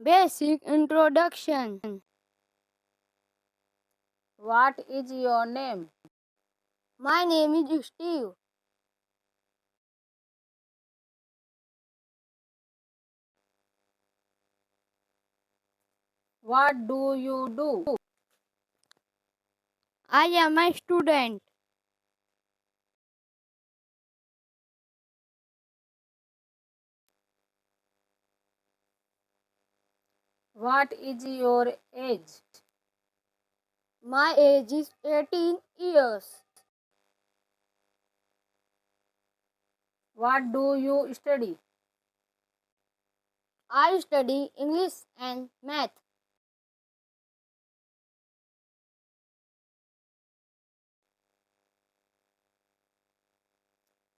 Basic introduction. What is your name? My name is Steve. What do you do? I am a student. What is your age? My age is 18 years. What do you study? I study English and math.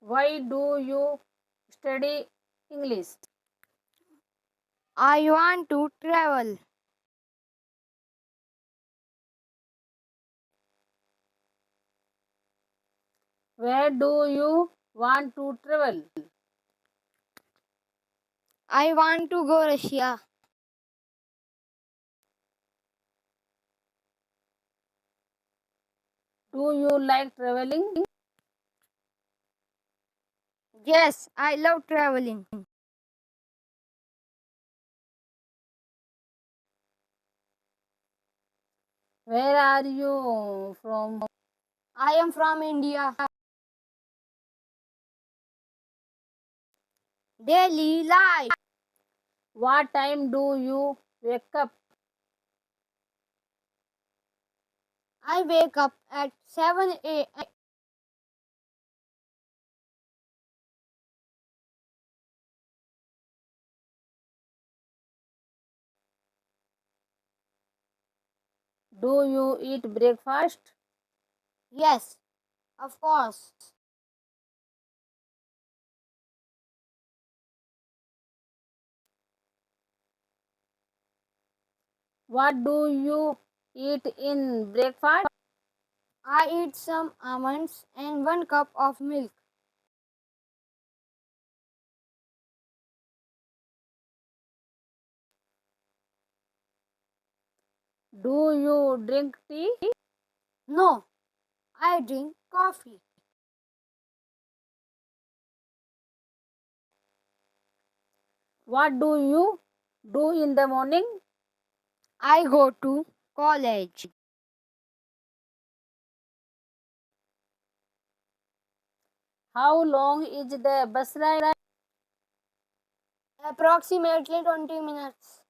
Why do you study English? I want to travel. Where do you want to travel? I want to go Russia. Do you like traveling? Yes, I love traveling. Where are you from? I am from India. Daily life. What time do you wake up? I wake up at 7 a.m. Do you eat breakfast? Yes, of course. What do you eat in breakfast? I eat some almonds and 1 cup of milk. Do you drink tea? No, I drink coffee. What do you do in the morning? I go to college. How long is the bus ride? Approximately 20 minutes.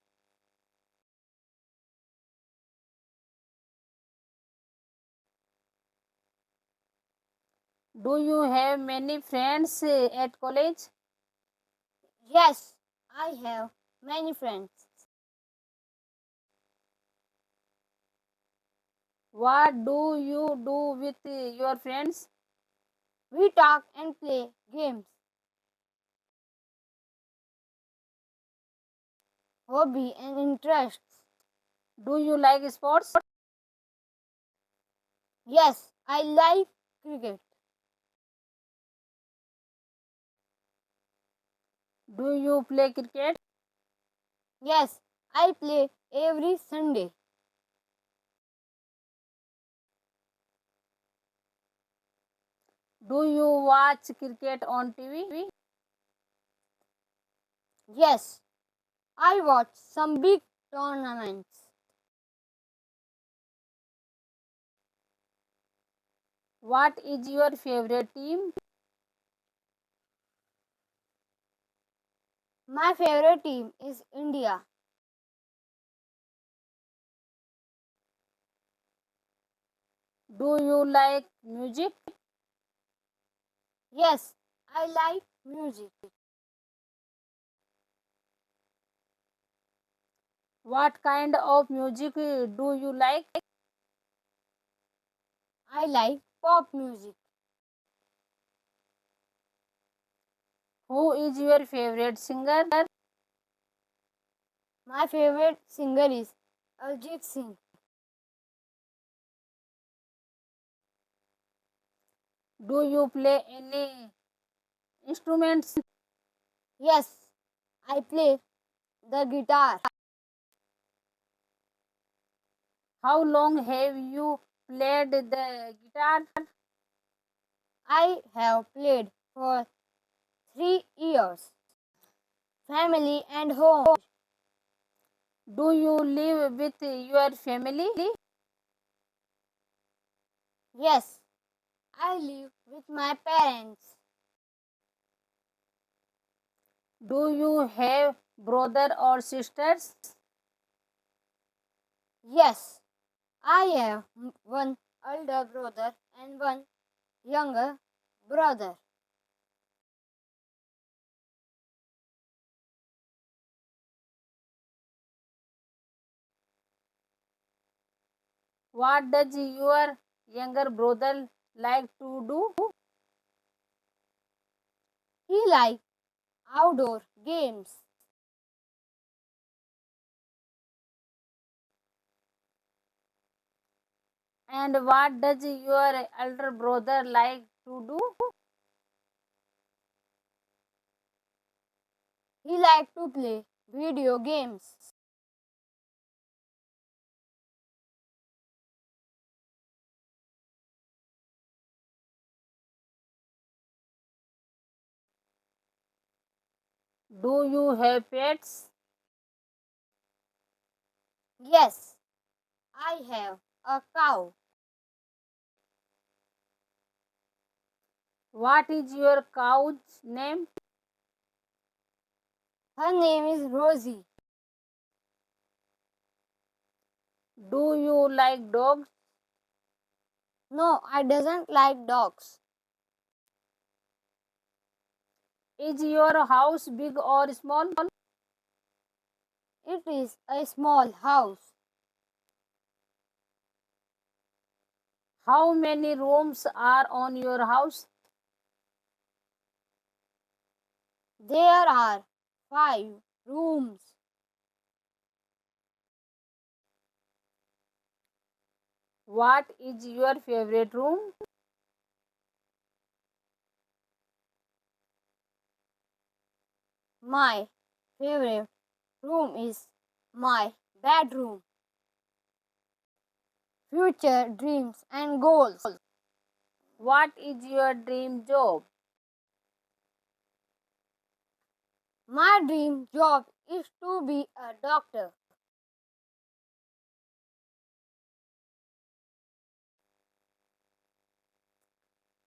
Do you have many friends at college? Yes, I have many friends. What do you do with your friends? We talk and play games. Hobby and interests. Do you like sports? Yes, I like cricket. Do you play cricket? Yes, I play every Sunday. Do you watch cricket on TV? Yes, I watch some big tournaments. What is your favorite team? My favorite team is India. Do you like music? Yes, I like music. What kind of music do you like? I like pop music. Who is your favorite singer? My favorite singer is Arijit Singh. Do you play any instruments? Yes, I play the guitar. How long have you played the guitar? I have played for 3 years. Family and home. Do you live with your family? Yes, I live with my parents. Do you have brother or sisters? Yes, I have one older brother and one younger brother. What does your younger brother like to do? He likes outdoor games. And what does your elder brother like to do? He likes to play video games. Do you have pets? Yes, I have a cow. What is your cow's name? Her name is Rosie. Do you like dogs? No, I doesn't like dogs. Is your house big or small? It is a small house. How many rooms are on your house? There are 5 rooms. What is your favorite room? My favorite room is my bedroom. Future dreams and goals. What is your dream job? My dream job is to be a doctor.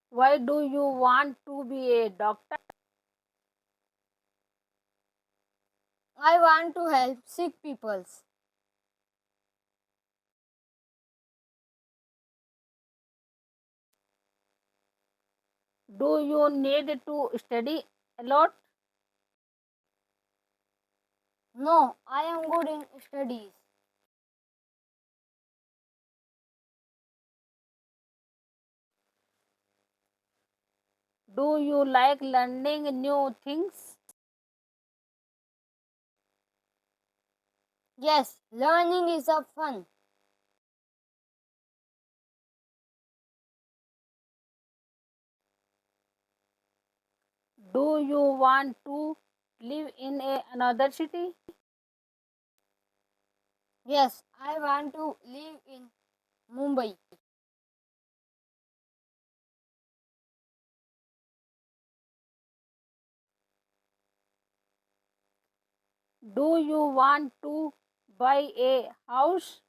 Why do you want to be a doctor? I want to help sick people. Do you need to study a lot? No, I am good in studies. Do you like learning new things? Yes, learning is a fun. Do you want to live in another city? Yes, I want to live in Mumbai. Do you want to buy a house?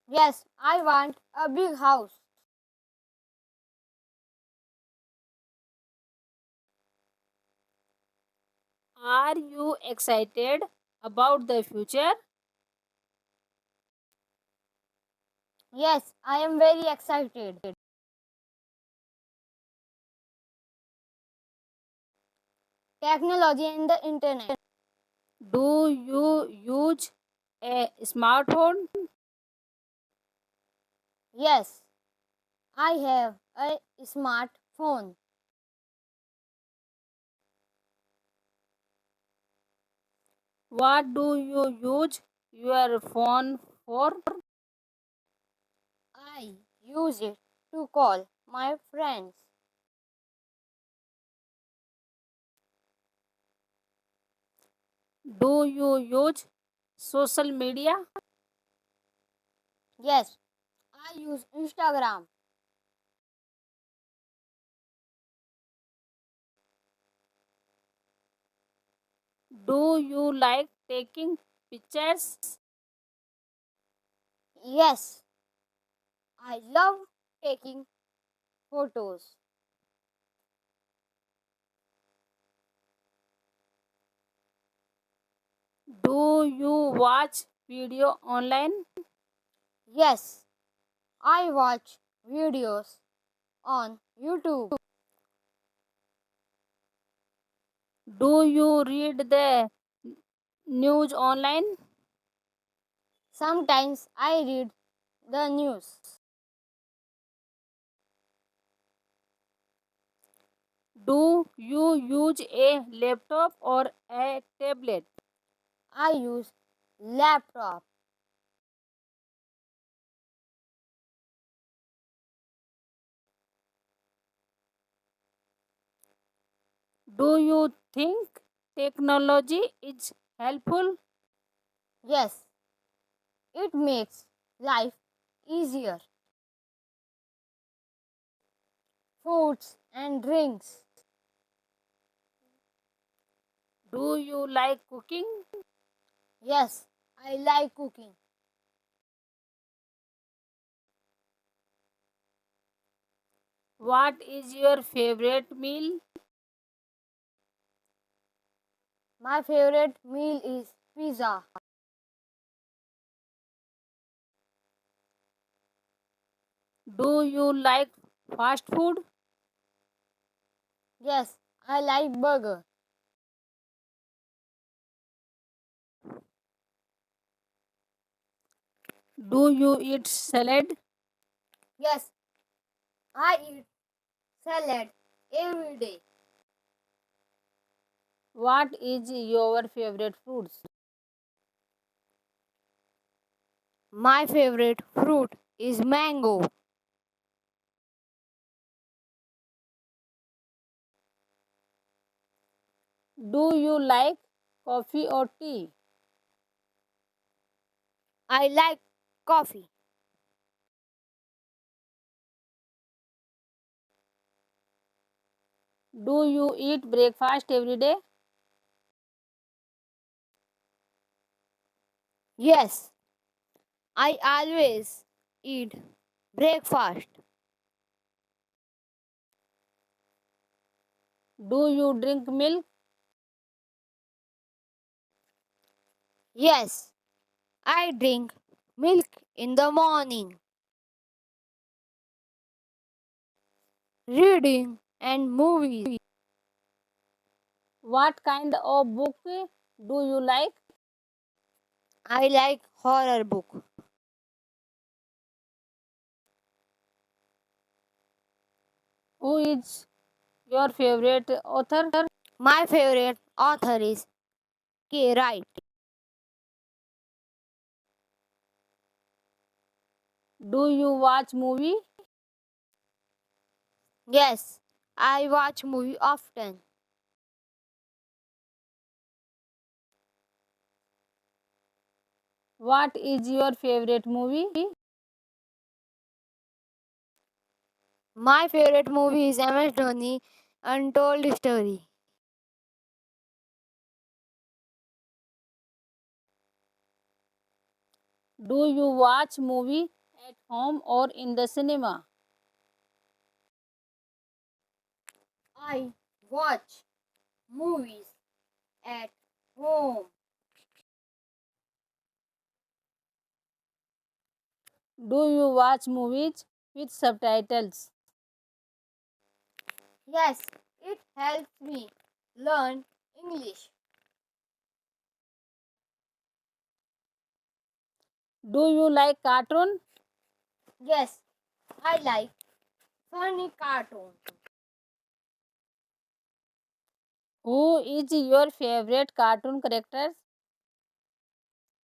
Yes, I want a big house. Are you excited about the future? Yes, I am very excited. Technology and the internet. Do you use a smartphone? Yes, I have a smartphone. What do you use your phone for? I use it to call my friends. Do you use social media? Yes, I use Instagram. Do you like taking pictures? Yes, I love taking photos. Do you watch video online? Yes, I watch videos on YouTube. Do you read the news online? Sometimes I read the news. Do you use a laptop or a tablet? I use laptop. Do you think technology is helpful? Yes, it makes life easier. Foods and drinks. Do you like cooking? Yes, I like cooking. What is your favorite meal? My favorite meal is pizza. Do you like fast food? Yes, I like burger. Do you eat salad? Yes, I eat salad every day. What is your favorite fruits? My favorite fruit is mango. Do you like coffee or tea? I like coffee. Do you eat breakfast every day? Yes, I always eat breakfast. Do you drink milk? Yes, I drink milk in the morning. Reading and movies. What kind of book do you like? I like horror book. Who is your favorite author? My favorite author is K. Wright. Do you watch movie? Yes, I watch movie often. What is your favorite movie? My favorite movie is MS Dhoni Untold Story. Do you watch movie at home or in the cinema? I watch movies at home. Do you watch movies with subtitles? Yes, it helps me learn English. Do you like cartoon? Yes, I like funny cartoons. Who is your favorite cartoon character?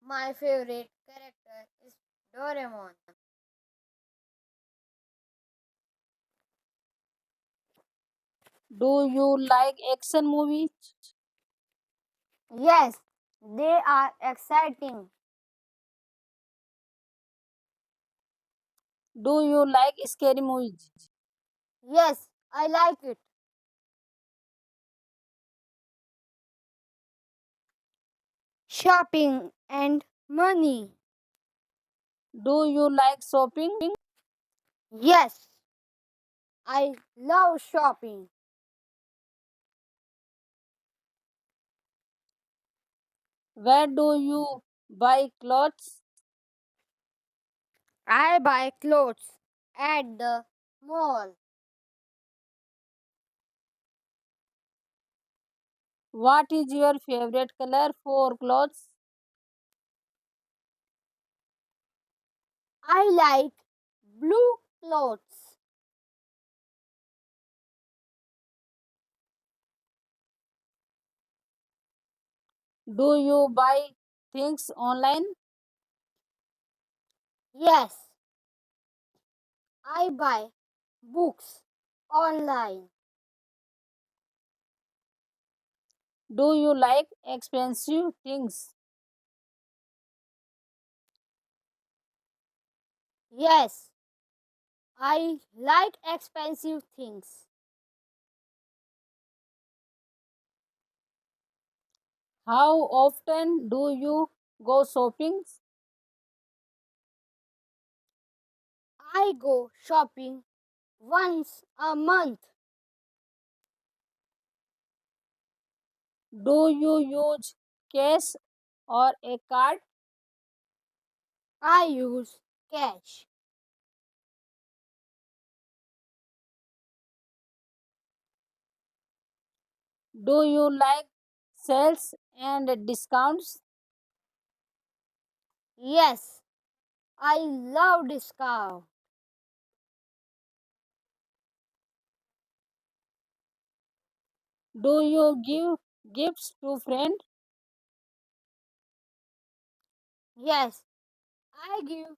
My favorite character is Doraemon. Do you like action movies? Yes, they are exciting. Do you like scary movies? Yes, I like it. Shopping and money. Do you like shopping? Yes, I love shopping. Where do you buy clothes? I buy clothes at the mall. What is your favorite color for clothes? I like blue clothes. Do you buy things online? Yes, I buy books online. Do you like expensive things? Yes, I like expensive things. How often do you go shopping? I go shopping once a month. Do you use cash or a card? I use cash. Do you like sales and discounts? Yes, I love discount. Do you give gifts to friends? Yes, I give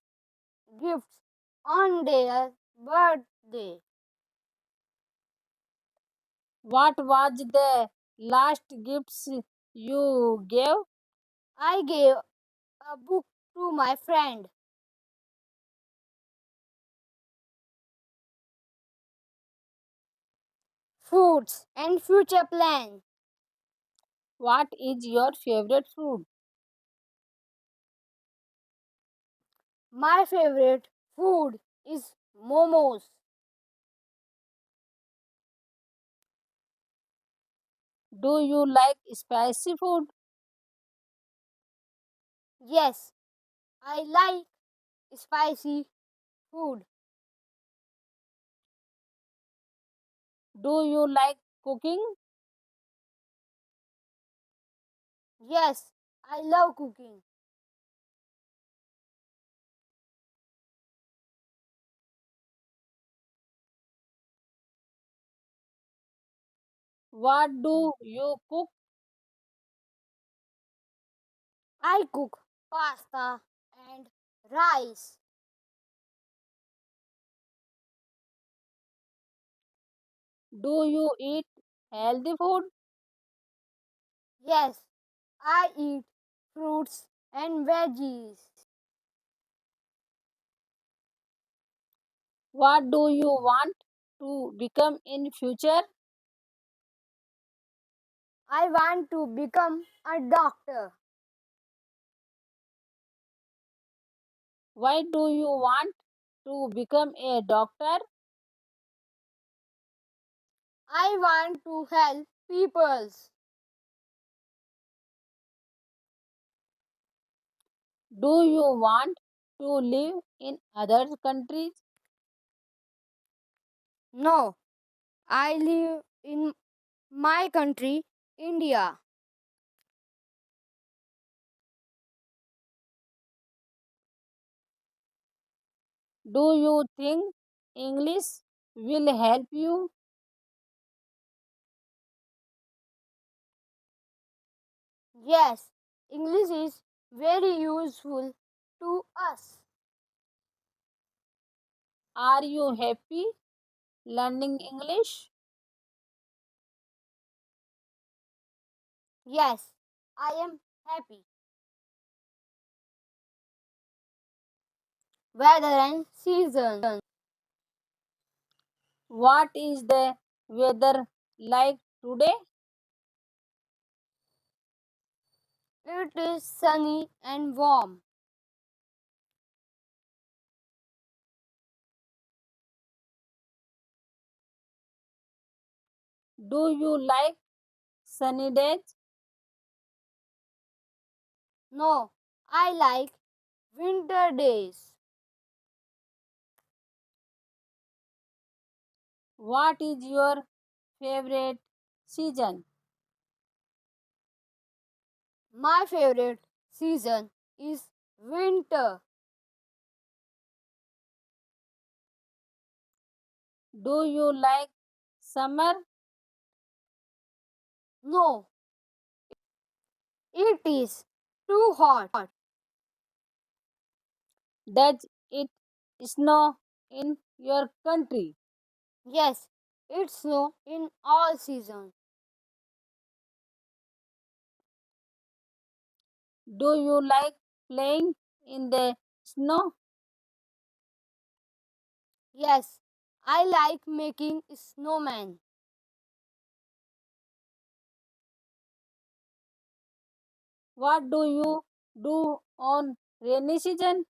gifts on their birthday. What was the last gifts you gave? I gave a book to my friend. Foods and future plan. What is your favorite food? My favorite food is momos. Do you like spicy food? Yes, I like spicy food. Do you like cooking? Yes, I love cooking. What do you cook? I cook pasta and rice. Do you eat healthy food? Yes, I eat fruits and veggies. What do you want to become in future? I want to become a doctor. Why do you want to become a doctor? I want to help people. Do you want to live in other countries? No, I live in my country, India. Do you think English will help you? Yes, English is very useful to us. Are you happy learning English? Yes, I am happy. weather and season. What is the weather like today? It is sunny and warm. Do you like sunny days? No, I like winter days. What is your favorite season? My favorite season is winter. Do you like summer? No, it is too hot. Does it snow in your country? Yes, it snow in all seasons. Do you like playing in the snow? Yes, I like making snowman. What do you do on rainy season?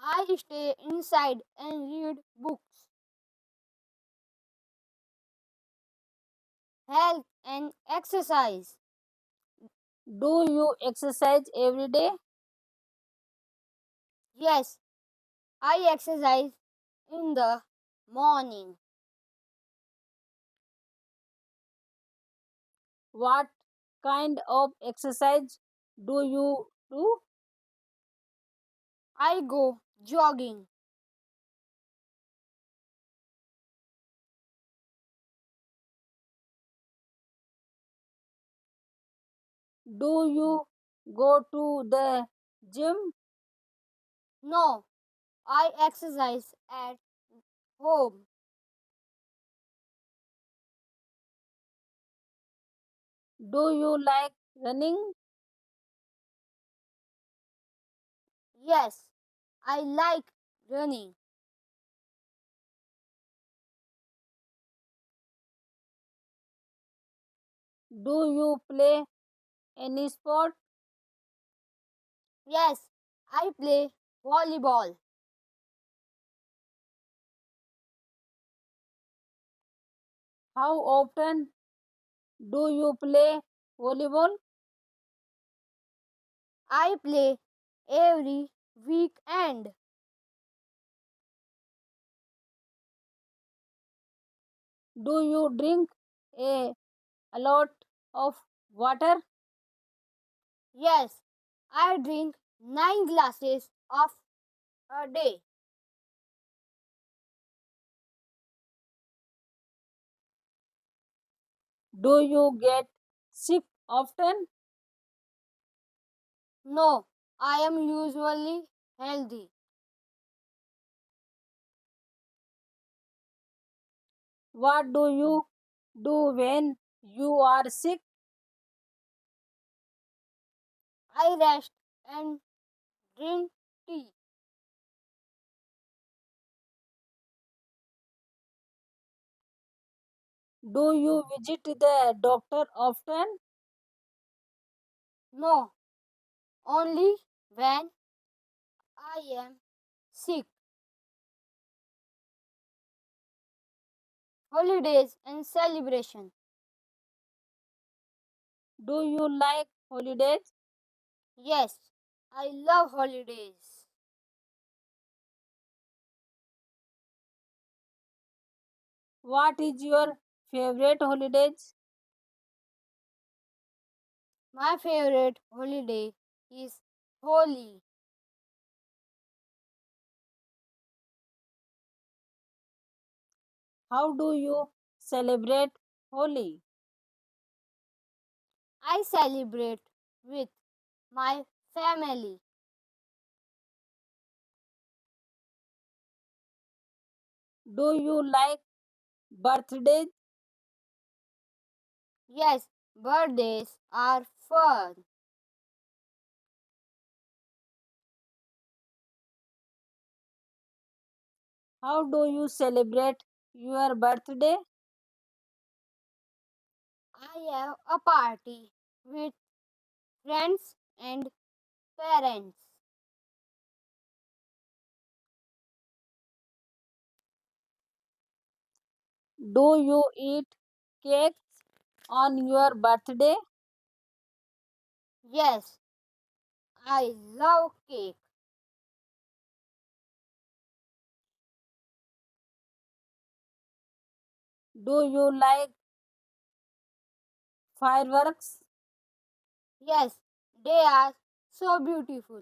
I stay inside and read books. Health and exercise. Do you exercise every day? Yes, I exercise in the morning. What kind of exercise do you do? I go jogging. Do you go to the gym? No, I exercise at home. Do you like running? Yes, I like running. Do you play any sport? Yes, I play volleyball. How often do you play volleyball? I play every weekend. Do you drink a lot of water? Yes, I drink 9 glasses of a day. Do you get sick often? No, I am usually healthy. What do you do when you are sick? I rest and drink tea. Do you visit the doctor often? No, only when I am sick. Holidays and celebration. Do you like holidays? Yes, I love holidays. What is your favorite holidays? My favorite holiday is Holi. How do you celebrate Holi? I celebrate with my family. Do you like birthdays? Yes, birthdays are fun. How do you celebrate your birthday? I have a party with friends and parents. Do you eat cakes on your birthday? Yes, I love cake. Do you like fireworks? Yes, they are so beautiful.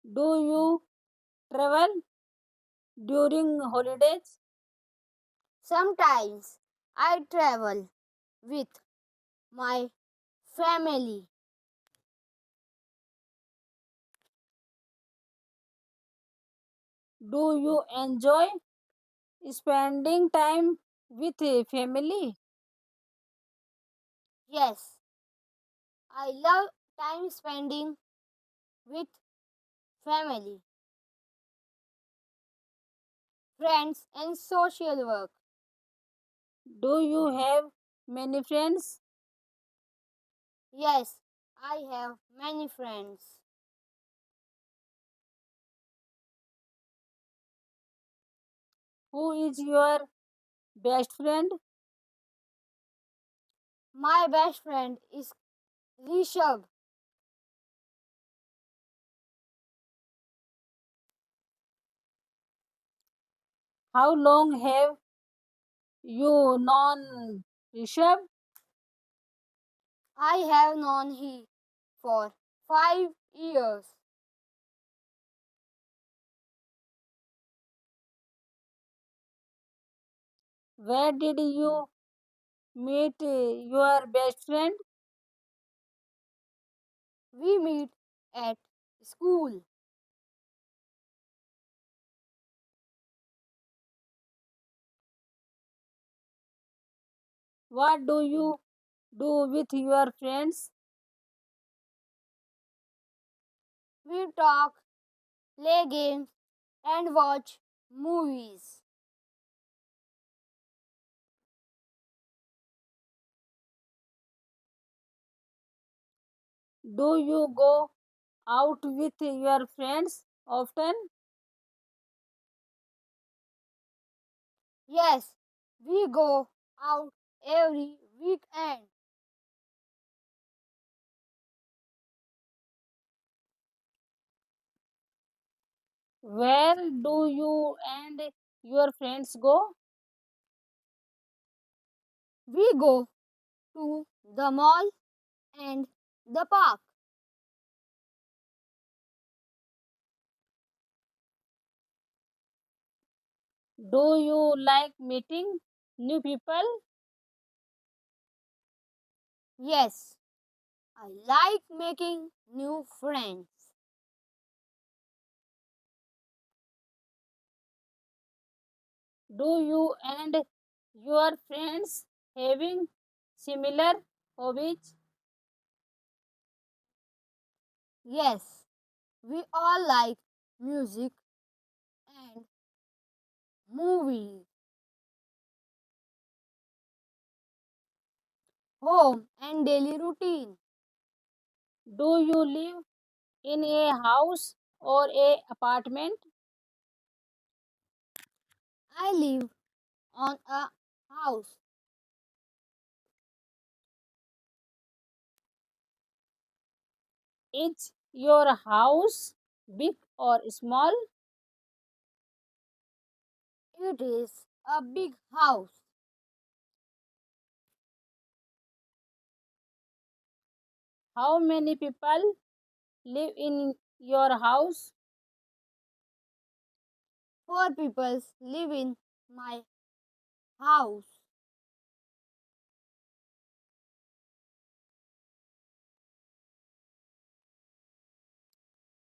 Do you travel during holidays? Sometimes I travel with my family. Do you enjoy spending time with a family? Yes, I love time spending with family, friends, and social work. Do you have many friends? Yes, I have many friends. Who is your best friend? My best friend is Rishabh. How long have you known Rishabh? I have known him for 5 years. Where did you meet your best friend? We meet at school. What do you do with your friends? We talk, play games, and watch movies. Do you go out with your friends often? Yes, we go out every weekend. Where do you and your friends go? We go to the mall and the park. Do you like meeting new people? Yes, I like making new friends. Do you and your friends having similar hobbies? Yes, we all like music and movies, home and daily routine. Do you live in a house or a apartment? I live on a house. Is your house big or small? It is a big house. How many people live in your house? 4 people live in my house.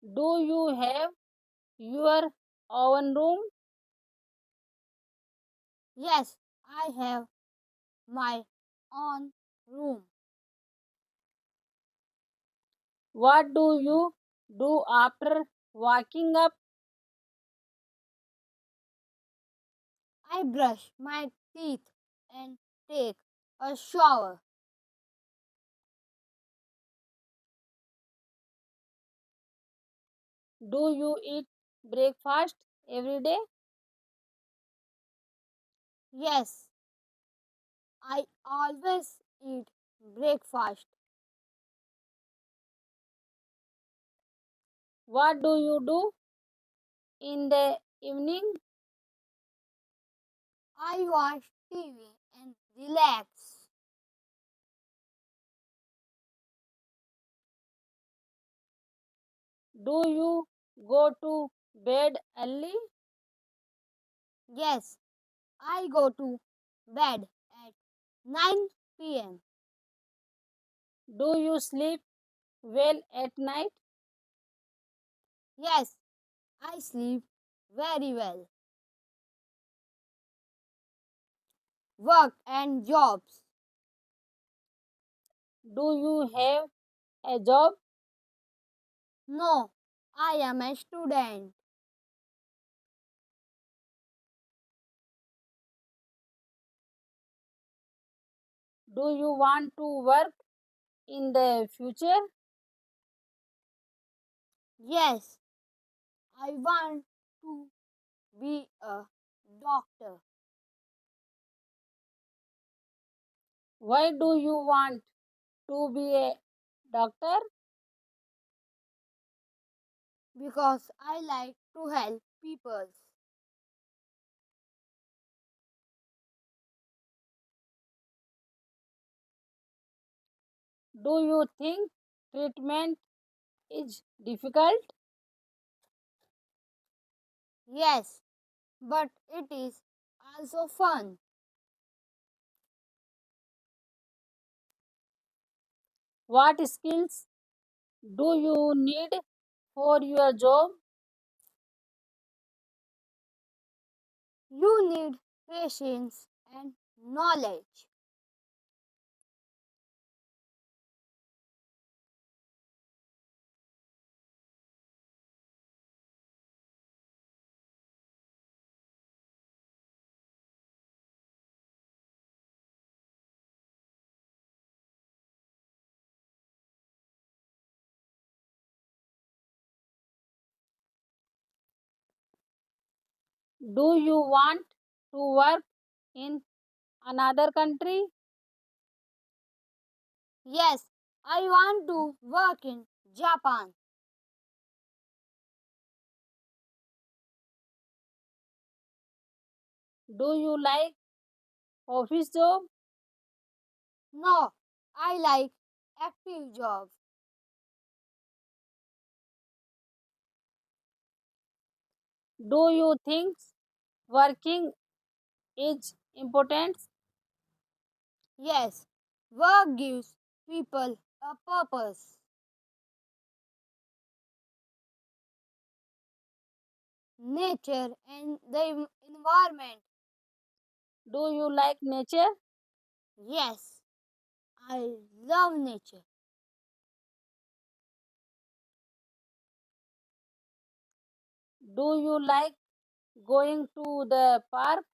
Do you have your own room? Yes, I have my own room. What do you do after waking up? I brush my teeth and take a shower. Do you eat breakfast every day? Yes, I always eat breakfast. What do you do in the evening? I watch TV and relax. Do you go to bed early? Yes, I go to bed at 9 p.m. Do you sleep well at night? Yes, I sleep very well. Work and jobs. Do you have a job? No, I am a student. Do you want to work in the future? Yes, I want to be a doctor Why do you want to be a doctor? because I like to help people. Do you think treatment is difficult? Yes, but it is also fun. What skills do you need for your job? You need patience and knowledge. Do you want to work in another country? Yes, I want to work in Japan. Do you like office job? No, I like active jobs. Do you think working is important? Yes, work gives people a purpose. Nature and the environment. Do you like nature? Yes, I love nature. Do you like going to the park?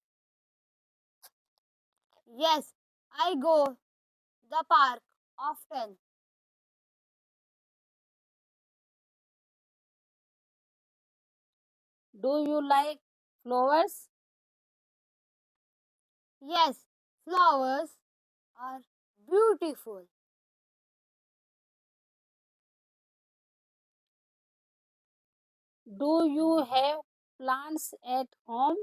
Yes, I go the park often. Do you like flowers? Yes, flowers are beautiful. Do you have plants at home?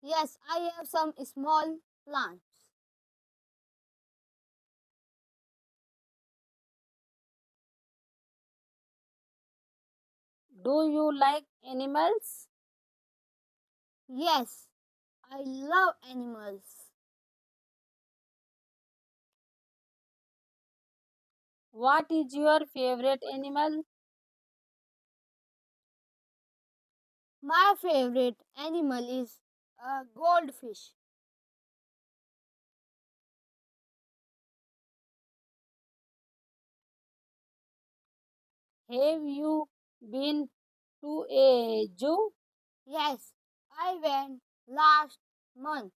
Yes, I have some small plants. Do you like animals? Yes, I love animals. What is your favorite animal? My favorite animal is a goldfish. Have you been to a zoo? Yes, I went last month.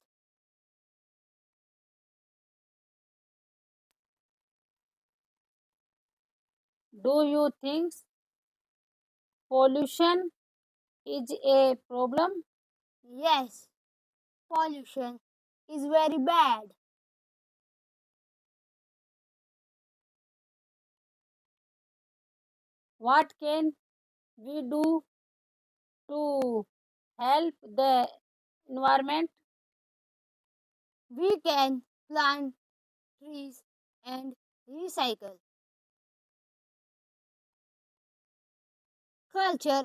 Do you think pollution is a problem? Yes, pollution is very bad. What can we do to help the environment? We can plant trees and recycle. Culture.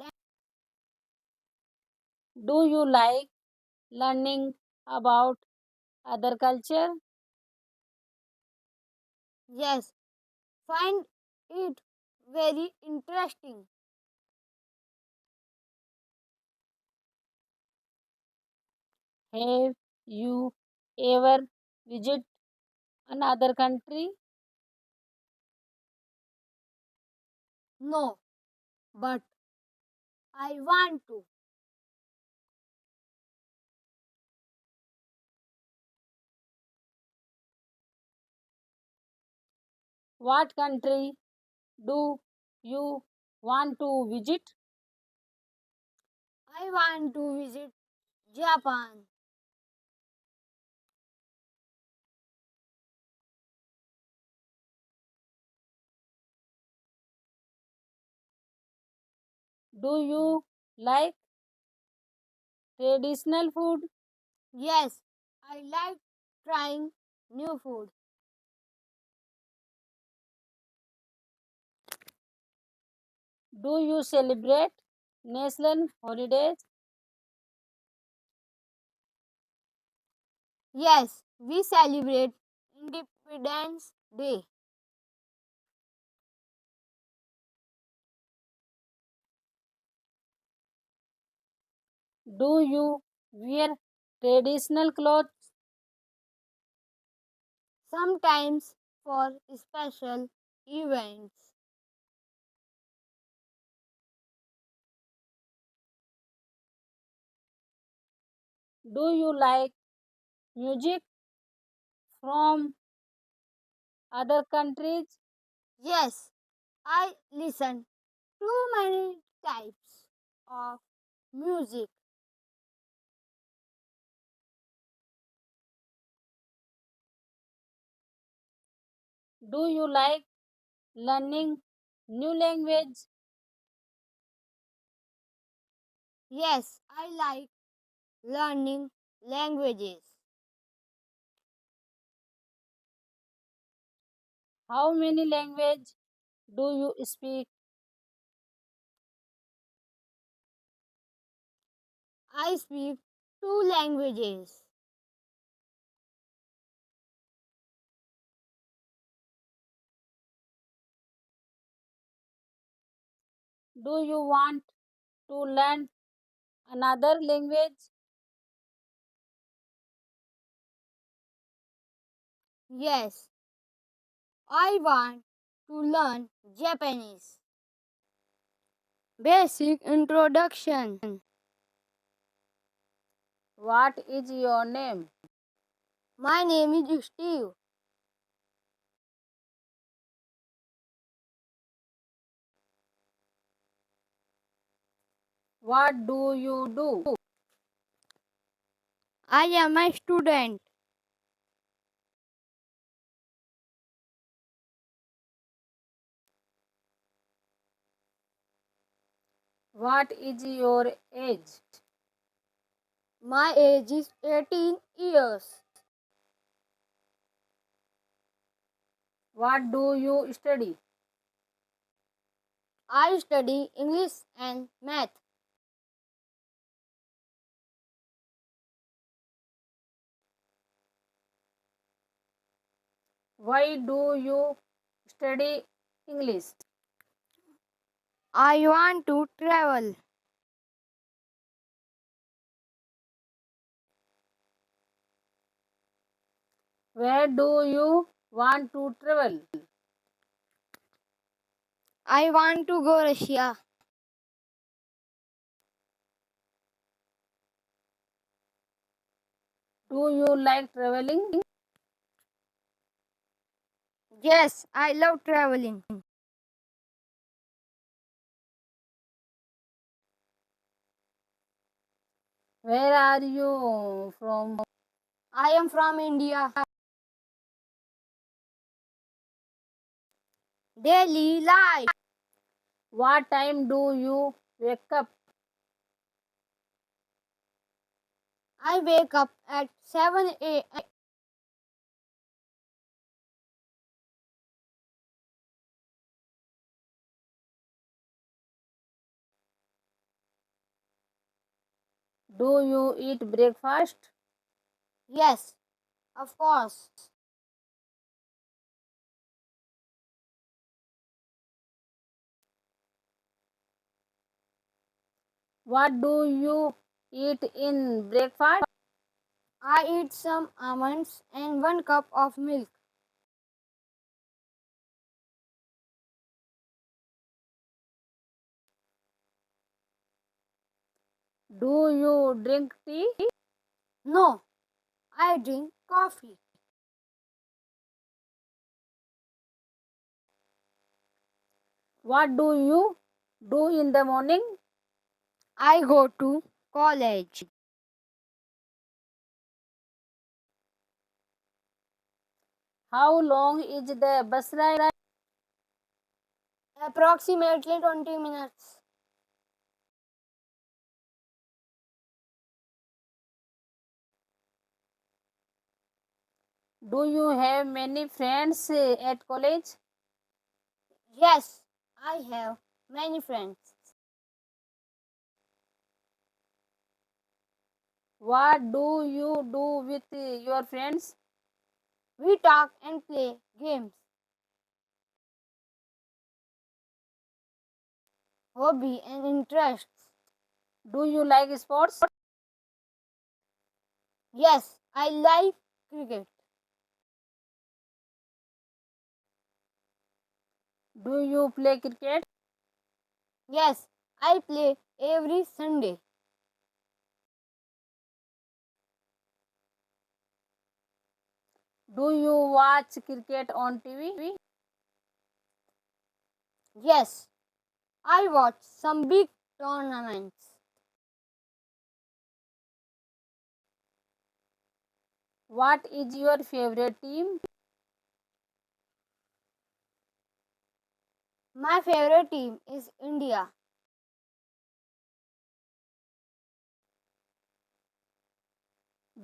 Do you like learning about other culture? Yes, find it very interesting. Have you ever visited another country? No, but I want to. What country do you want to visit? I want to visit Japan. Do you like traditional food? Yes, I like trying new food. Do you celebrate national holidays? Yes, we celebrate Independence Day. Do you wear traditional clothes? Sometimes for special events. Do you like music from other countries? Yes, I listen to many types of music. Do you like learning new language? Yes, I like learning languages. How many language do you speak? I speak two languages. Do you want to learn another language? Yes, I want to learn Japanese. Basic introduction. What is your name? My name is Steve. What do you do? I am a student. What is your age? My age is 18 years. What do you study? I study English and math. Why do you study English? I want to travel. Where do you want to travel? I want to go Russia. Do you like traveling? Yes, I love traveling. Where are you from? I am from India. Daily life. What time do you wake up? I wake up at 7 a.m. Do you eat breakfast? Yes, of course. What do you eat in breakfast? I eat some almonds and 1 cup of milk. Do you drink tea? No, I drink coffee. What do you do in the morning? I go to college. How long is the bus ride? Approximately 20 minutes. Do you have many friends at college? Yes, I have many friends. What do you do with your friends? We talk and play games. Hobby and interests. Do you like sports? Yes, I like cricket. Do you play cricket? Yes, I play every Sunday. Do you watch cricket on TV? Yes, I watch some big tournaments. What is your favorite team? My favorite team is India.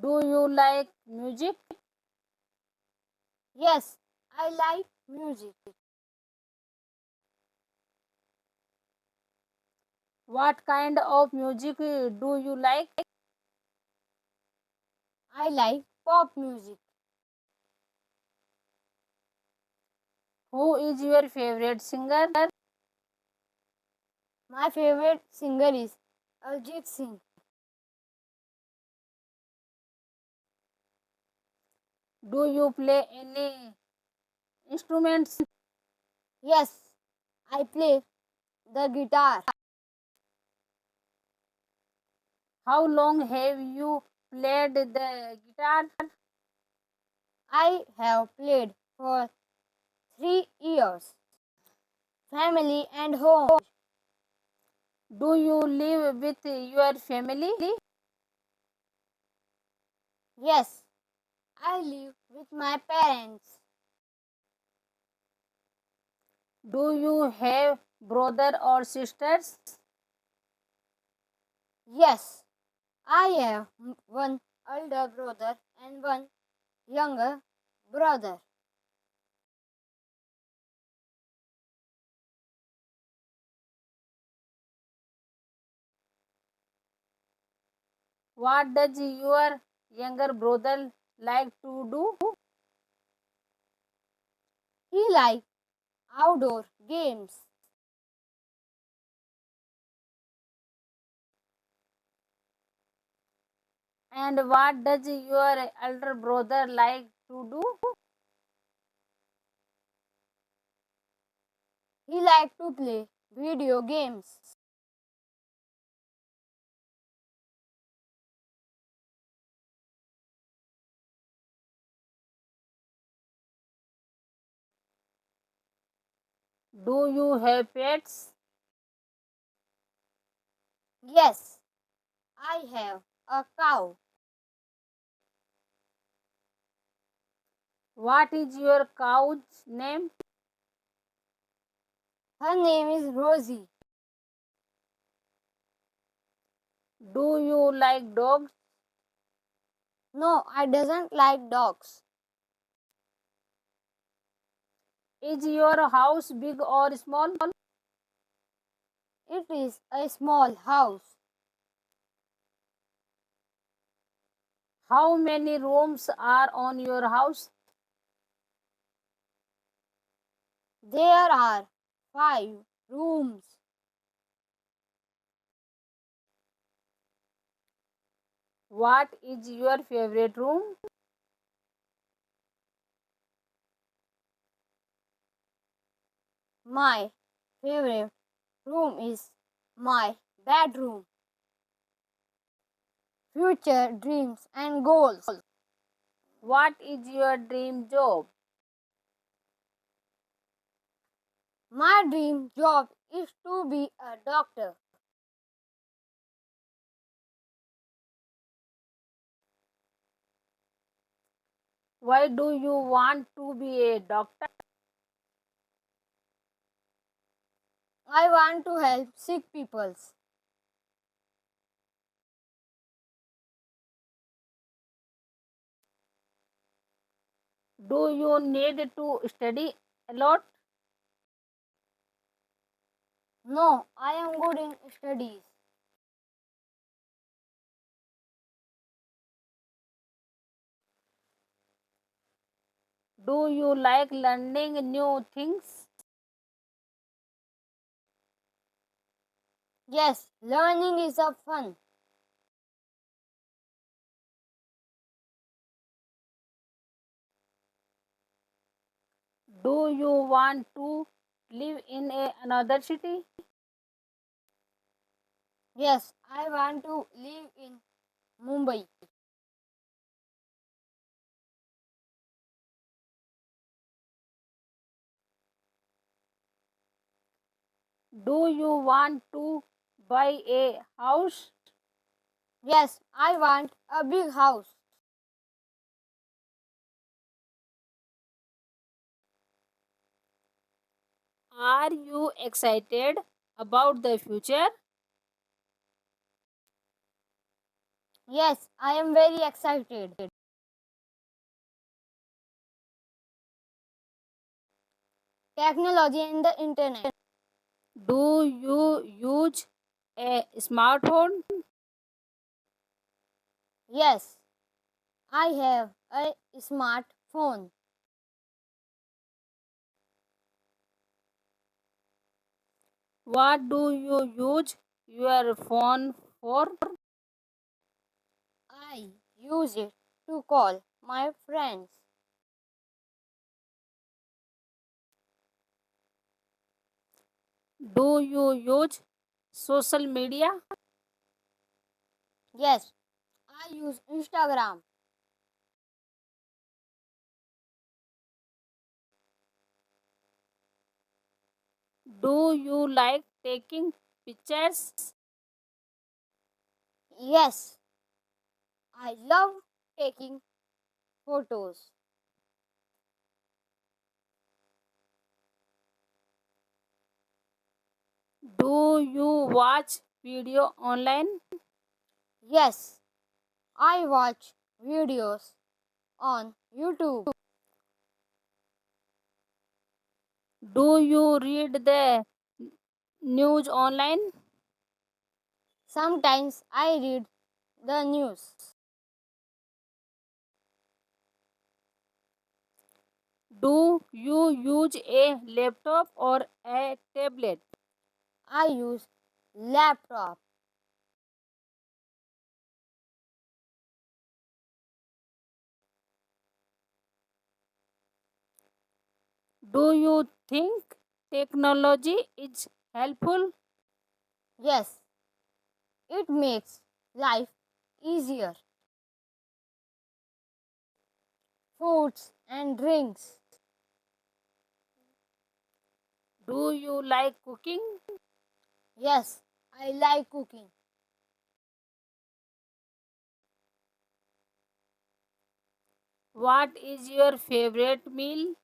Do you like music? Yes, I like music. What kind of music do you like? I like pop music. Who is your favorite singer? My favorite singer is Arijit Singh. Do you play any instruments? Yes, I play the guitar. How long have you played the guitar? I have played for 3 years. Family and home. Do you live with your family? Yes, I live with my parents. Do you have brother or sisters? Yes, I have one older brother and one younger brother. What does your younger brother like to do? He likes outdoor games. And what does your elder brother like to do? He likes like to play video games. Do you have pets? Yes, I have a cow. What is your cow's name? Her name is Rosie. Do you like dogs? No, I doesn't like dogs. Is your house big or small? It is a small house. How many rooms are on your house? There are 5 rooms. What is your favorite room? My favorite room is my bedroom. Future dreams and goals. What is your dream job? My dream job is to be a doctor. Why do you want to be a doctor? I want to help sick people. Do you need to study a lot? No, I am good in studies. Do you like learning new things? Yes, learning is a fun. Do you want to live in another city? Yes, I want to live in Mumbai. Do you want to buy a house? Yes, I want a big house. Are you excited about the future? Yes, I am very excited. Technology and the internet. Do you use a smartphone? Yes, I have a smartphone. What do you use your phone for? I use it to call my friends. Do you use social media? Yes, I use Instagram. Do you like taking pictures? Yes, I love taking photos. Do you watch video online? Yes, I watch videos on YouTube. Do you read the news online? Sometimes I read the news. Do you use a laptop or a tablet? I use laptop. Do you think Technology is helpful. Yes, it makes life easier. Foods and drinks. Do you like cooking? Yes, I like cooking. What is your favorite meal?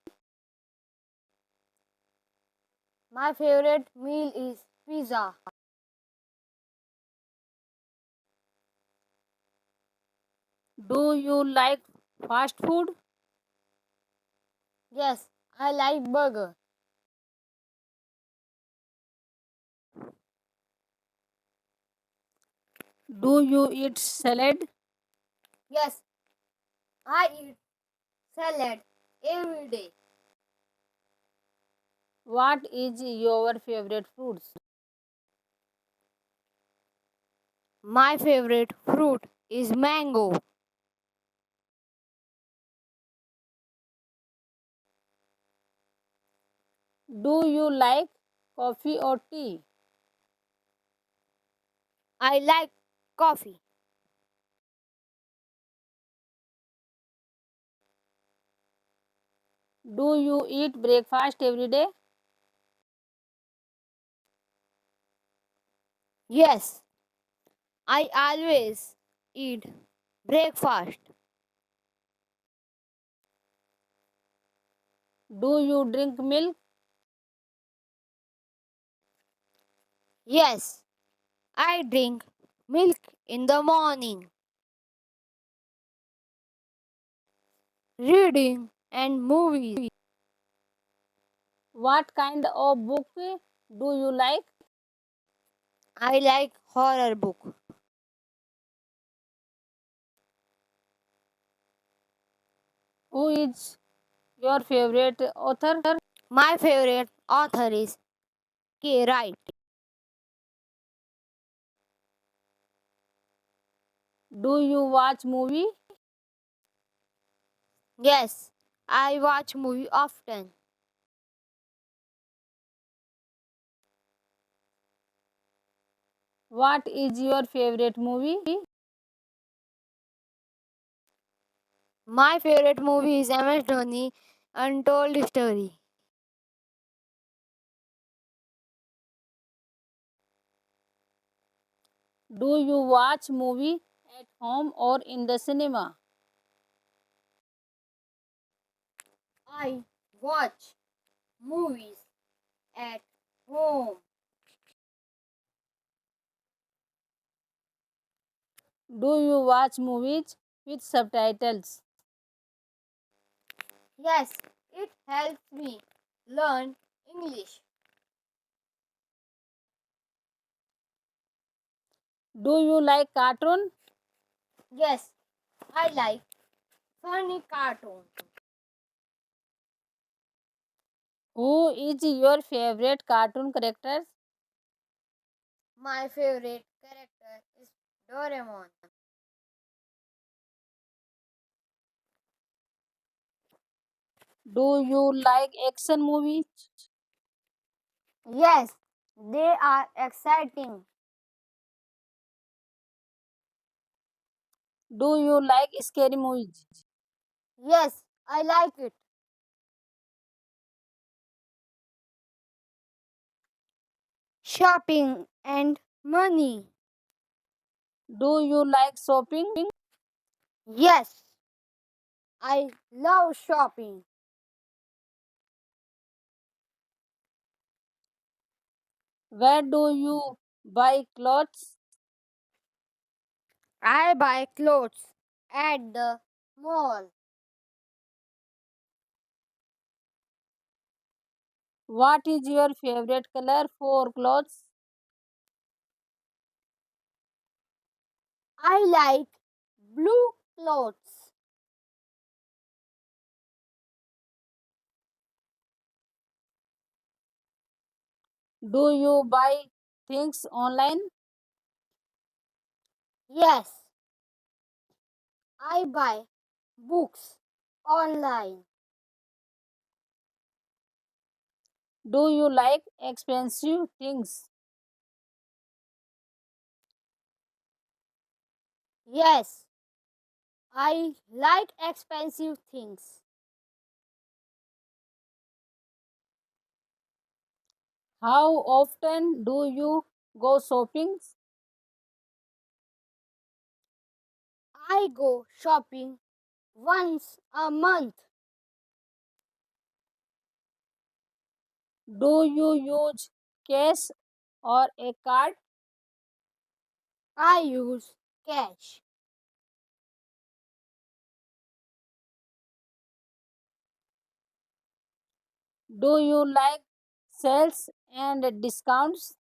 My favorite meal is pizza. Do you like fast food? Yes, I like burger. Do you eat salad? Yes, I eat salad every day. What is your favorite fruits? My favorite fruit is mango. Do you like coffee or tea? I like coffee. Do you eat breakfast every day? Yes, I always eat breakfast. Do you drink milk? Yes, I drink milk in the morning. Reading and movies. What kind of book do you like? I like horror book. Who is your favorite author? My favorite author is K. Wright. Do you watch movie? Yes, I watch movie often. What is your favorite movie? My favorite movie is MS Dhoni Untold Story. Do you watch movie at home or in the cinema? I watch movies at home. Do you watch movies with subtitles? Yes, it helps me learn English. Do you like cartoon? Yes, I like funny cartoons. Who is your favorite cartoon character? My favorite character is Doraemon. Do you like action movies? Yes, they are exciting. Do you like scary movies? Yes, I like it. Shopping and money. Do you like shopping? Yes, I love shopping. Where do you buy clothes? I buy clothes at the mall. What is your favorite color for clothes? I like blue clothes. Do you buy things online? Yes, I buy books online. Do you like expensive things? Yes, I like expensive things. How often do you go shopping? I go shopping once a month. Do you use cash or a card? I use cash. Do you like sales and discounts?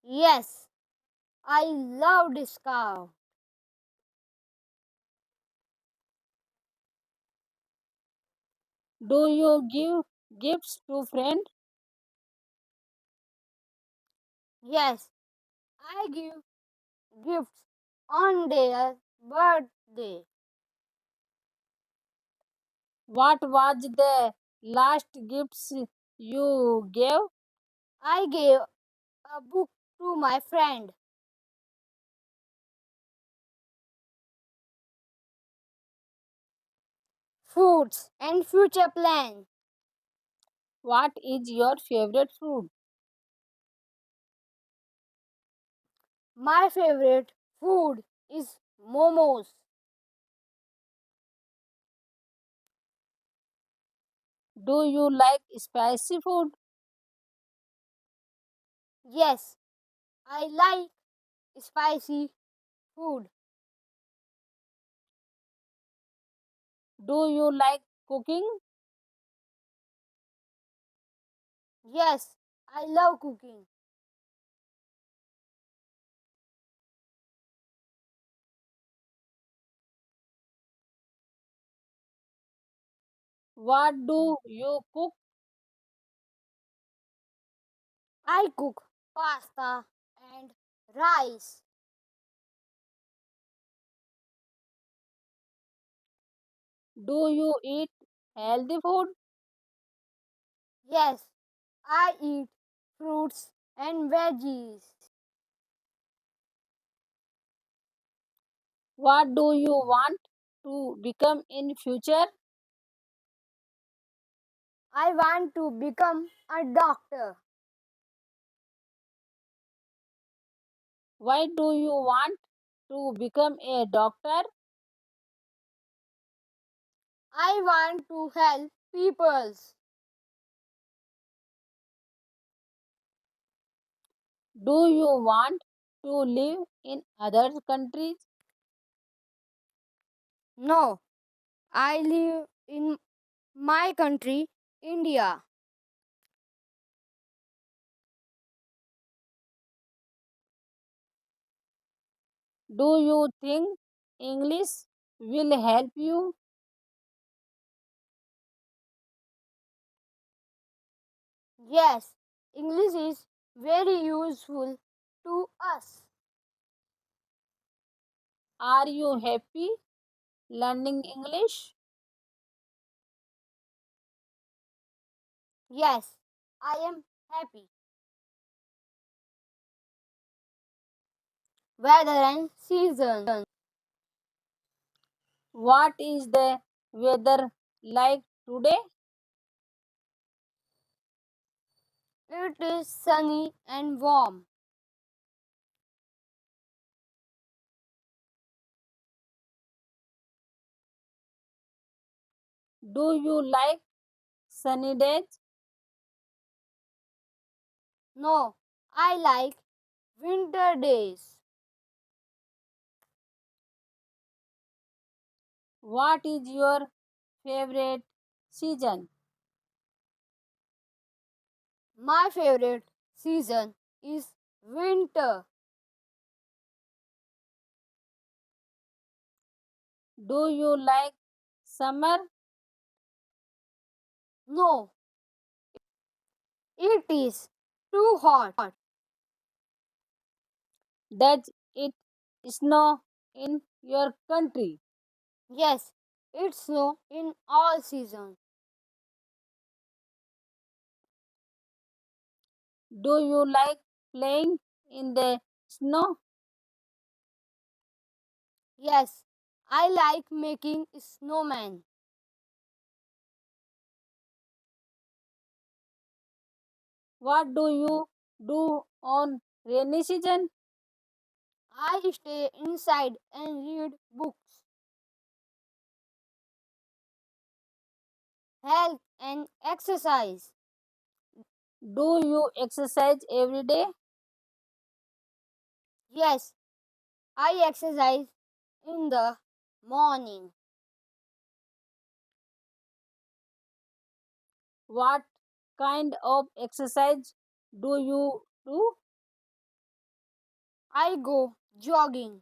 Yes, I love discount. Do you give gifts to friends? Yes, I give gifts on their birthday. What was the last gifts you gave? I gave a book to my friend. Foods and future plans. What is your favorite food? My favorite food is momos. Do you like spicy food? Yes, I like spicy food. Do you like cooking? Yes, I love cooking. What do you cook? I cook pasta and rice. Do you eat healthy food? Yes, I eat fruits and veggies. What do you want to become in future? I want to become a doctor. Why do you want to become a doctor? I want to help people. Do you want to live in other countries? No, I live in my country, India. Do you think English will help you? Yes, English is very useful to us. Are you happy learning English? Yes, I am happy. Weather and season. What is the weather like today? It is sunny and warm. Do you like sunny days? No, I like winter days. What is your favorite season? My favorite season is winter. Do you like summer? No, it is too hot. Does it snow in your country? Yes, it snow in all seasons. Do you like playing in the snow? Yes, I like making snowman. What do you do on rainy season? I stay inside and read books. Health and exercise. Do you exercise every day? Yes, I exercise in the morning. What kind of exercise do you do? I go jogging.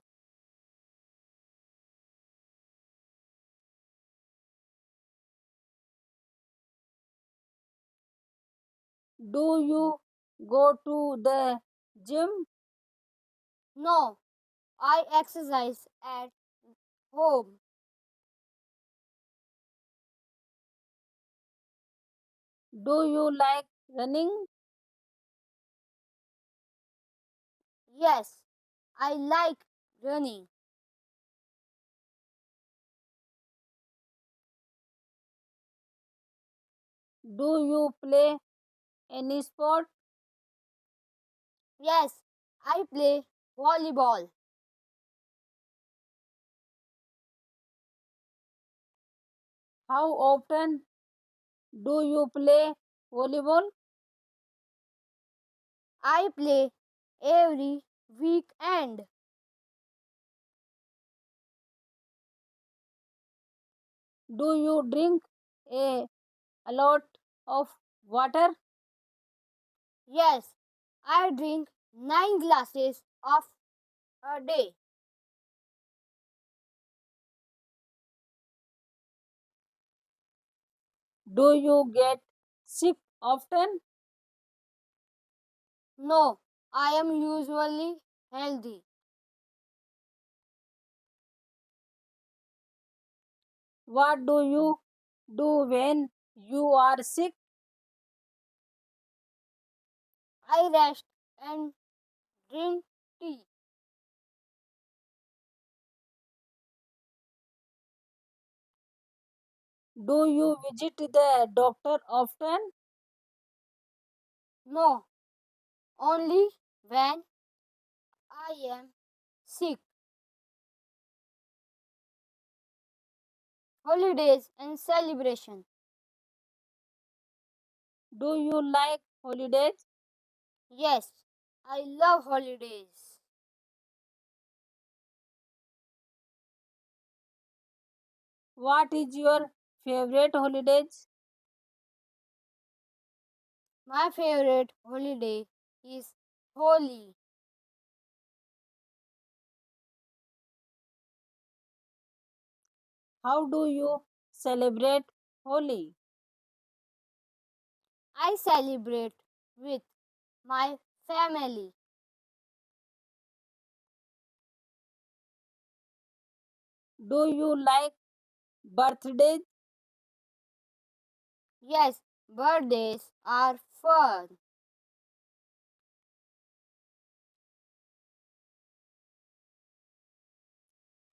Do you go to the gym? No, I exercise at home. Do you like running? Yes, I like running. Do you play any sport? Yes, I play volleyball. How often do you play volleyball? I play every weekend. Do you drink a lot of water? Yes, I drink 9 glasses of a day. Do you get sick often? No, I am usually healthy. What do you do when you are sick? I rest and drink tea. Do you visit the doctor often? No, only when I am sick. Holidays and celebration. Do you like holidays? Yes, I love holidays. What is your favorite holidays? My favorite holiday is Holi. How do you celebrate Holi? I celebrate with my family. Do you like birthdays? Yes, birthdays are fun.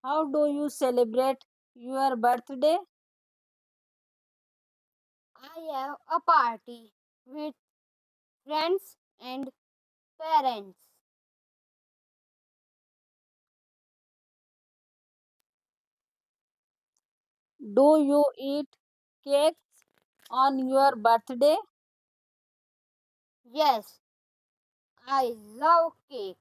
How do you celebrate your birthday? I have a party with friends and parents. Do you eat cakes on your birthday? Yes, I love cake.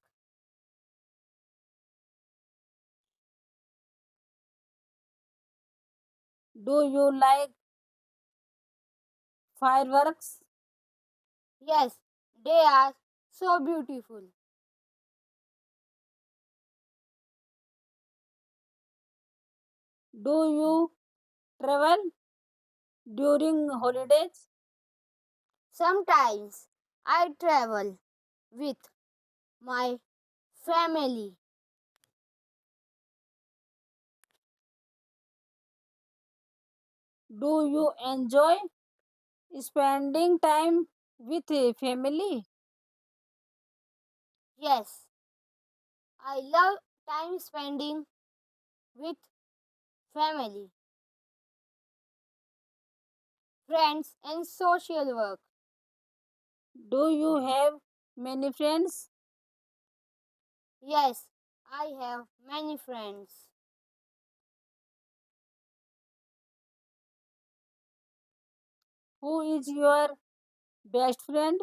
Do you like fireworks? Yes, they are so beautiful. Do you travel during holidays? Sometimes I travel with my family. Do you enjoy spending time with family? Yes, I love time spending with family, friends, and social work. Do you have many friends? Yes, I have many friends. Who is your best friend?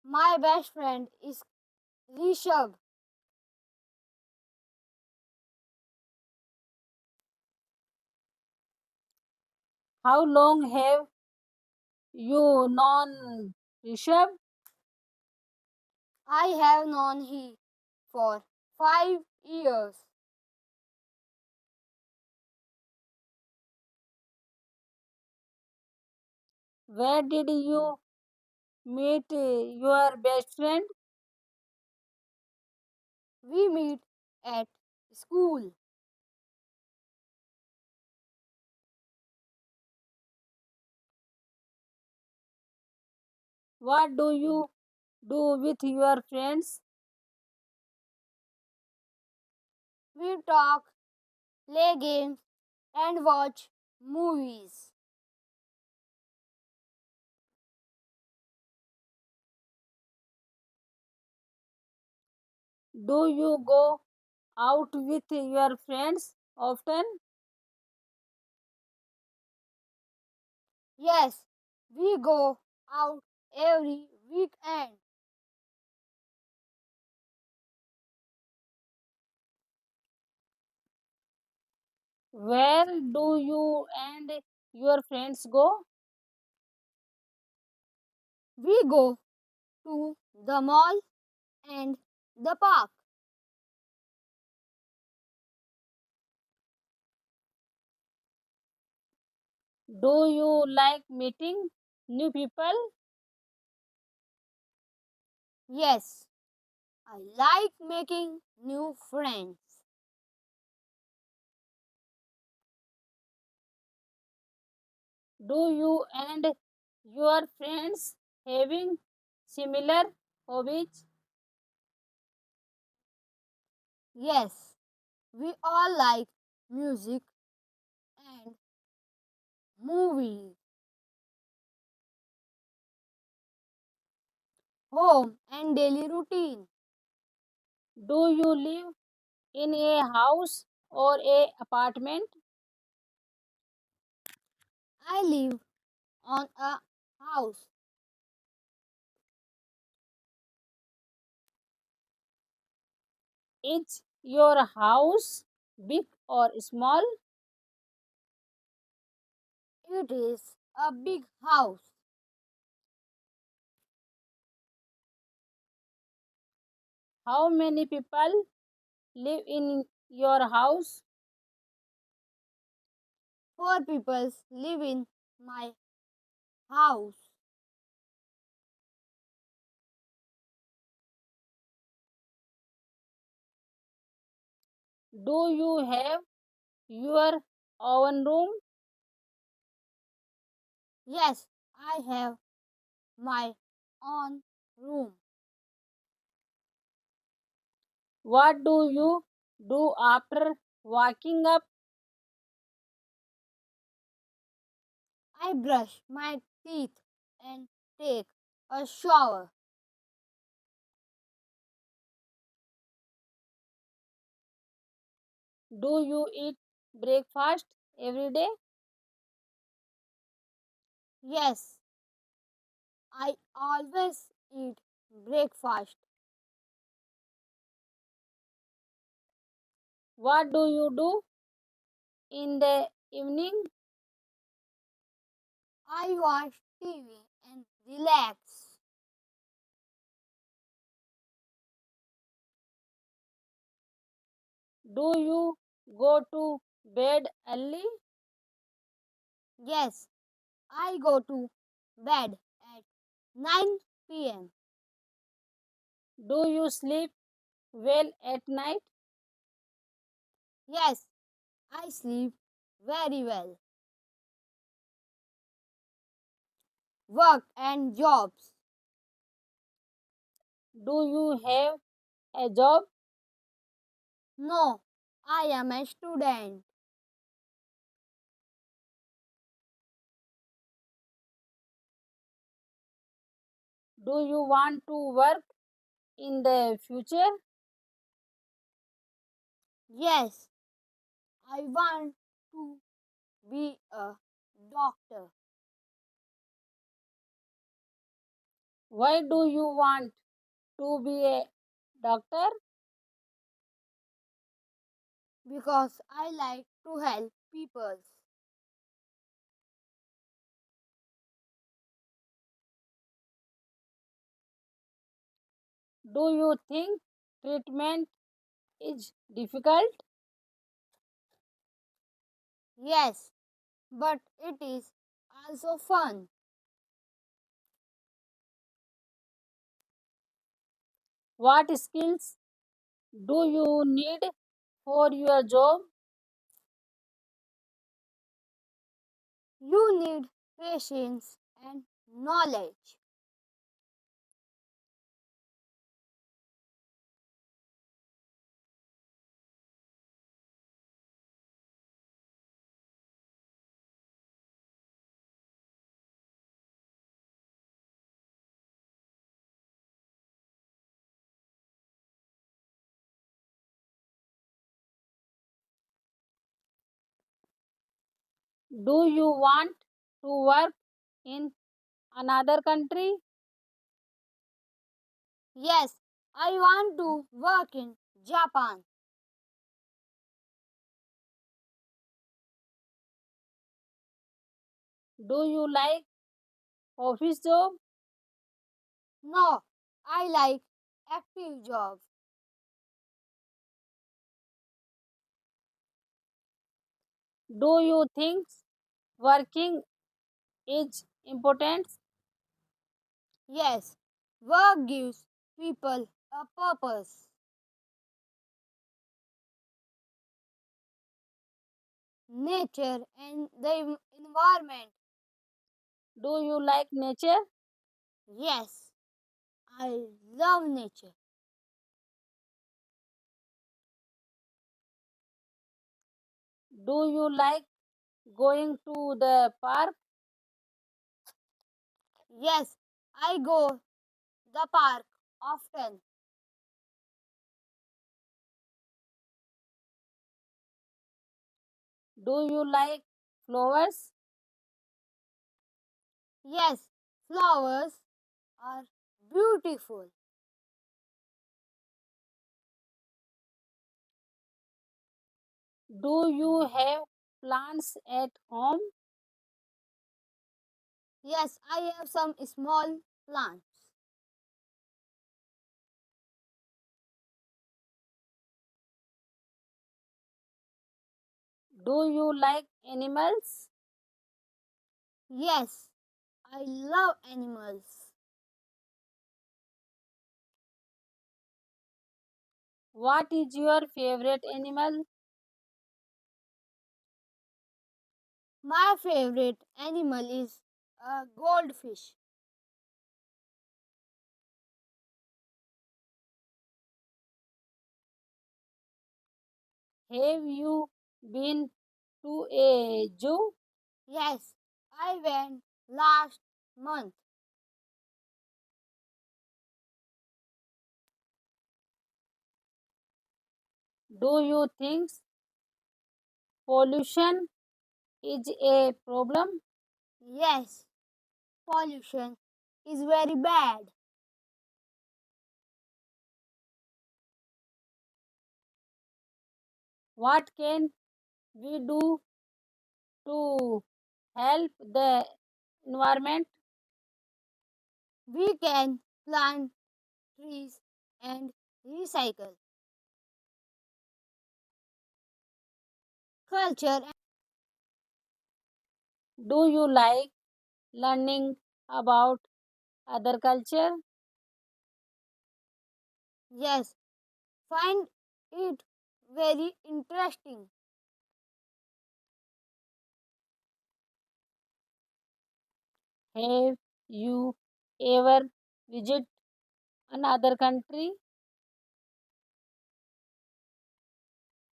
My best friend is Rishabh. How long have you known Rishabh? I have known him for 5 years. Where did you meet your best friend? We meet at school. What do you do with your friends? We talk, play games, and watch movies. Do you go out with your friends often? Yes, we go out every weekend. Where do you and your friends go? We go to the mall and the park. Do you like meeting new people? Yes, I like making new friends. Do you and your friends having similar hobbies? Yes, we all like music and movies, home and daily routine. Do you live in a house or a apartment? I live on a house. Is your house big or small? It is a big house. How many people live in your house? 4 people live in my house. Do you have your own room? Yes, I have my own room. What do you do after waking up? I brush my teeth and take a shower. Do you eat breakfast every day? Yes, I always eat breakfast. What do you do in the evening? I watch TV and relax. Do you go to bed early? Yes, I go to bed at 9 p.m. Do you sleep well at night? Yes, I sleep very well. Work and jobs. Do you have a job? No, I am a student. Do you want to work in the future? Yes, I want to be a doctor Why do you want to be a doctor? because I like to help people. Do you think treatment is difficult? Yes, but it is also fun. What skills do you need for your job? You need patience and knowledge. Do you want to work in another country? Yes, I want to work in Japan. Do you like office job? No, I like active jobs. Do you think working is important? Yes, work gives people a purpose. Nature and the environment. Do you like nature? Yes, I love nature. Do you like going to the park? Yes, I go the park often. Do you like flowers? Yes, flowers are beautiful. Do you have plants at home? Yes, I have some small plants. Do you like animals? Yes, I love animals. What is your favorite animal? My favorite animal is a goldfish. Have you been to a zoo? Yes, I went last month. Do you think pollution is a problem? Yes, pollution is very bad. What can we do to help the environment? We can plant trees and recycle. Culture and Do you like learning about other culture? yes, find it very interesting. Have you ever visited Another country?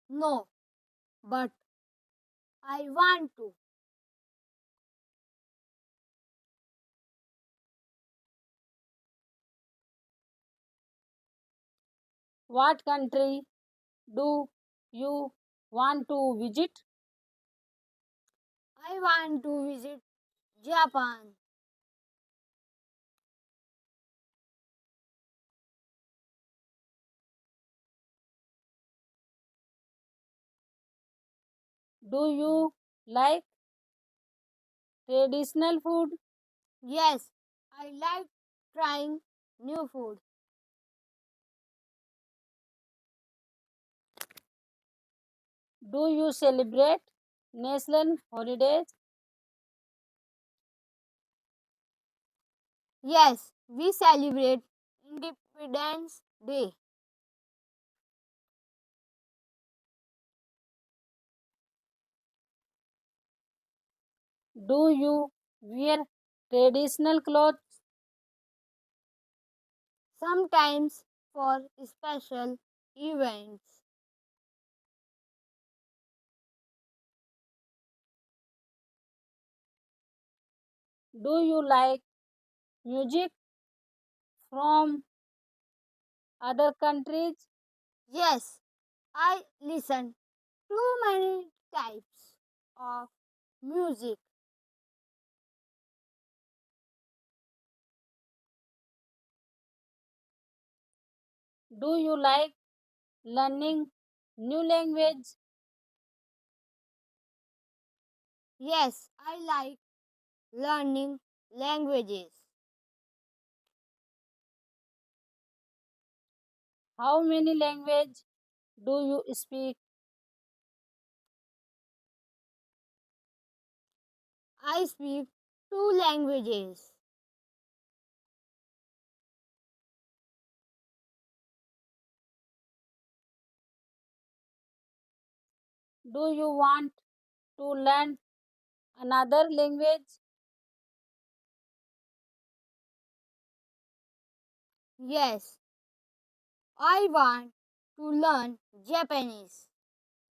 No, but I want to. What country do you want to visit? I want to visit Japan. Do you like traditional food? Yes, I like trying new food. Do you celebrate national holidays? Yes, we celebrate Independence Day. Do you wear traditional clothes? Sometimes for special events. Do you like music from other countries? Yes, I listen to many types of music. Do you like learning new language? Yes, I like learning languages. How many language do you speak? I speak two languages. Do you want to learn another language? Yes, I want to learn Japanese.